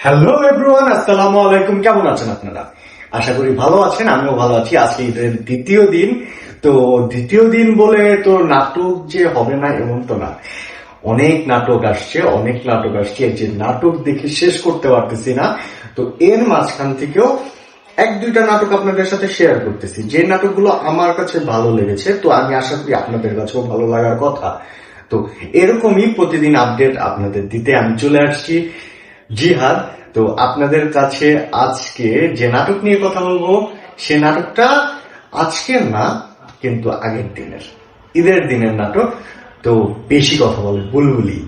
Hello everyone, আসসালামু আলাইকুম। কেমন আছেন আপনারা? আশা করি ভালো আছেন, আমিও ভালো আছি। আজকে ঈদের দ্বিতীয় দিন। তো দ্বিতীয় দিন বলে তো নাটক যে হবে না এমন তো না। অনেক নাটক আসছে, এই যে নাটক দেখে শেষ করতে পারতেছি না। তো এর মাঝখান থেকেও এক দুইটা নাটক আপনাদের সাথে শেয়ার করতেছি, যে নাটকগুলো আমার কাছে ভালো লেগেছে। তো আমি আশা করি আপনাদের কাছেও ভালো লাগার কথা। তো এরকমই প্রতিদিন আপডেট আপনাদের দিতে আমি চলে আসছি জিহাদ। তো আপনাদের কাছে আজকে যে নাটক নিয়ে কথা বলবো, সে নাটকটা আজকের না, কিন্তু আগের দিনের, ঈদের দিনের নাটক। তো বেশি কথা বলে বুলবুলি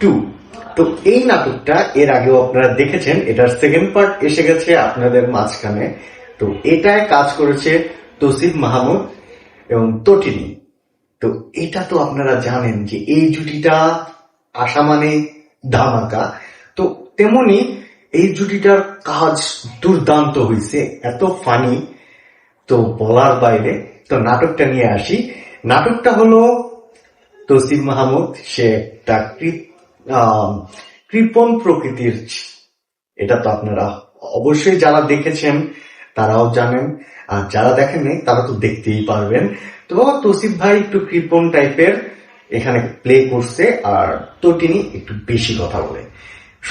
2। তো এই নাটকটা এর আগেও আপনারা দেখেছেন, এটার সেকেন্ড পার্ট এসে গেছে আপনাদের মাঝখানে। তো এটায় কাজ করেছে তৌসিফ মাহমুদ এবং তটিনী। তো এটা তো আপনারা জানেন যে এই জুটিটা আসা মানে ধামাকা। তো তেমনি এই জুটিটার কাজ দুর্দান্ত হয়েছে, এত ফানি, তো বলার বাইরে। তো নাটকটা নিয়ে আসি। নাটকটা হলো তৌসিফ মাহমুদ, সে একটা কৃপণ প্রকৃতির। এটা তো আপনারা অবশ্যই যারা দেখেছেন তারাও জানেন, আর যারা দেখেননি তারা তো দেখতেই পারবেন। তো তৌসিফ ভাই একটু কৃপণ টাইপের এখানে প্লে করছে, আর তটিনী একটু বেশি কথা বলে,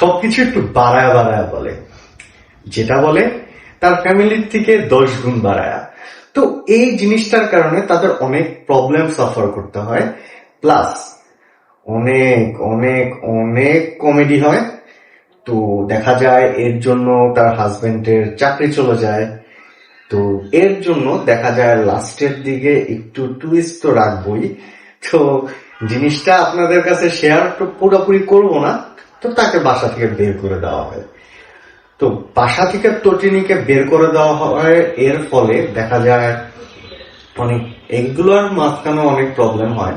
সবকিছু একটু বাড়ায়া বাড়ায়া বলে, যেটা বলে তার ফ্যামিলির থেকে 10 গুণ বাড়ায়া। তো এই জিনিসটার কারণে তাদের অনেক প্রবলেম সাফার করতে হয়, প্লাস অনেক অনেক অনেক কমেডি হয়। তো দেখা যায় এর জন্য তার হাজবেন্ডের চাকরি চলে যায়। তো এর জন্য দেখা যায় লাস্টের দিকে একটু টুইস্ট তো রাখবই। তো জিনিসটা আপনাদের কাছে শেয়ার তো পুরোপুরি করব না। তো তাকে বাসা থেকে বের করে দেওয়া হয়। তো বাসা থেকে তটিনীকে বের করে দেওয়া হয়, এর ফলে দেখা যায় অনেক এগুলোর মাঝখানে অনেক প্রবলেম হয়।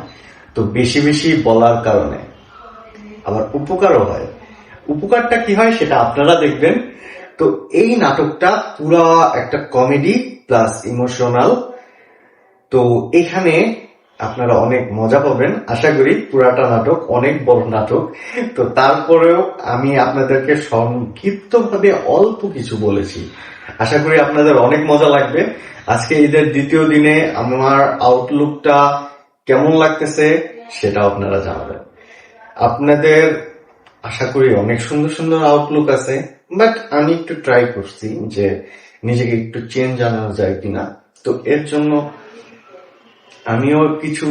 তো বেশি বেশি বলার কারণে আবার উপকারও হয়। উপকারটা কি হয় সেটা আপনারা দেখবেন। তো এই নাটকটা পুরা একটা কমেডি প্লাস ইমোশনাল। তো এখানে আপনারা অনেক মজা পাবেন আশা করি। পুরাটা নাটক অনেক বড় নাটক, তো তারপরেও আমি আপনাদেরকে সংক্ষিপ্ত ভাবে অল্প কিছু বলেছি। আশা করি আপনাদের অনেক মজা লাগবে। আজকে ঈদের দ্বিতীয় দিনে আমার আউটলুকটা কেমন লাগতেছে সেটা আপনারা জানাবেন। আপনাদের আশা করি অনেক সুন্দর সুন্দর আউটলুক আছে, বাট আমি একটু ট্রাই করছি যে নিজেকে একটু চেঞ্জ আনা যায় কিনা। তো এর জন্য আমিও কিছু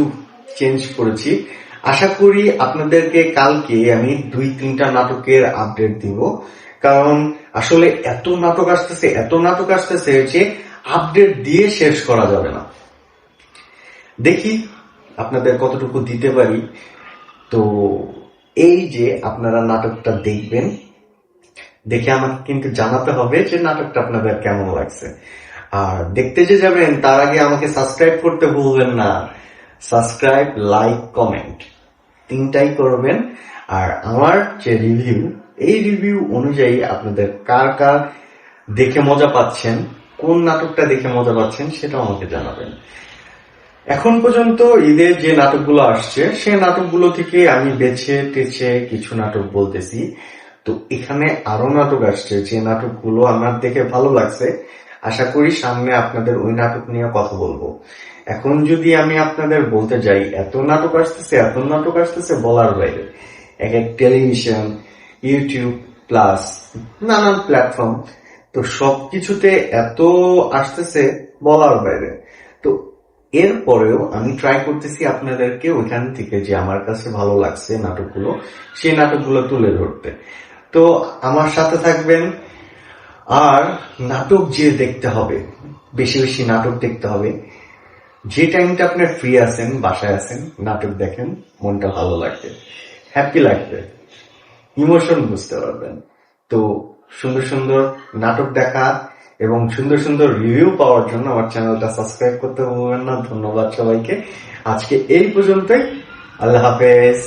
চেঞ্জ করেছি। আশা করি আপনাদেরকে কালকে আমি 2-3টা নাটকের আপডেট দিব, কারণ আসলে এত নাটক আসতেছে যে আপডেট দিয়ে শেষ করা যাবে না। দেখি আপনাদের কতটুকু দিতে পারি। তো এই যে আপনারা নাটকটা দেখবেন, দেখে আমাকে কিন্তু জানাতে হবে যে নাটকটা আপনাদের কেমন লাগছে। আর দেখতে যে যাবেন তার আগে আমাকে সাবস্ক্রাইব করতে ভুলবেন না। সাবস্ক্রাইব, লাইক, কমেন্ট 3টাই করবেন। আর আমার যে রিভিউ, এই রিভিউ অনুযায়ী আপনাদের কার কার দেখে মজা পাচ্ছেন, কোন নাটকটা দেখে মজা পাচ্ছেন সেটাও আমাকে জানাবেন। এখন পর্যন্ত ঈদের যে নাটকগুলো আসছে সে নাটকগুলো থেকে আমি বেছে টেছে কিছু নাটক বলতেছি। তো এখানে আরো নাটক আসছে যে নাটকগুলো আমার দেখে ভালো লাগছে। আশা করি সামনে আপনাদের ওই নাটক নিয়ে কথা বলবো। এখন যদি আমি আপনাদের বলতে যাই এত নাটক আসতেছে বলার বাইরে। এক এক টেলিভিশন, ইউটিউব প্লাস নানান প্ল্যাটফর্ম, তো সবকিছুতে এত আসতেছে বলার বাইরে। তো এরপরেও আমি ট্রাই করতেছি আপনাদেরকে ওইখান থেকে যে আমার কাছে ভালো লাগছে নাটকগুলো, সেই নাটকগুলো তুলে ধরতে। তো আমার সাথে থাকবেন। আর নাটক যে দেখতে হবে, বেশি বেশি নাটক দেখতে হবে। যে টাইমটা আপনার ফ্রি আছেন, বাসায় আছেন, নাটক দেখেন, মনটা ভালো লাগবে, হ্যাপি লাগবে, ইমোশন বুঝতে পারবেন। তো সুন্দর সুন্দর নাটক দেখা এবং সুন্দর সুন্দর রিভিউ পাওয়ার জন্য আমার চ্যানেলটা সাবস্ক্রাইব করতে ভুলবেন না। ধন্যবাদ সবাইকে। আজকে এই পর্যন্তই। আল্লাহ হাফেজ।